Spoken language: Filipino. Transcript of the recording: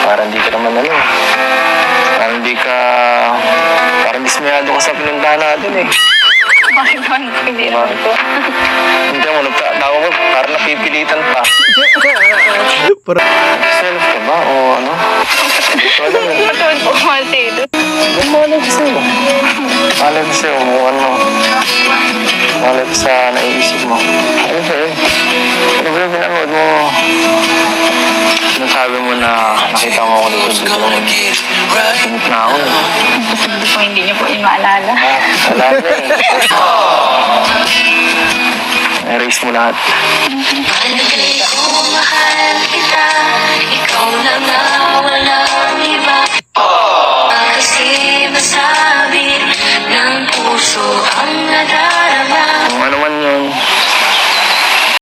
Parang di ka naman parang dismayado ka sa pinuntahan natin eh. Bakit naman hindi naman po? Hindi mo, nagtatawa mo, parang napipilitan pa. Self ka ba o ano? Wala na. Matuwad po kasi ito. Malay ko sa'yo. Malay ko sa'yo mo ano. Malay ko sa naiisip mo. Ano sa'yo? Ano ba yung pinanood mo? Sinasabi mo na nakita mo ako dito. Sinit na ako. Hindi po, hindi niyo po yung maalala. Wala na eh. Erase mo lahat. Palagay ko mahal kita, ikaw na nga walang iba. Kasi masabi ng puso ang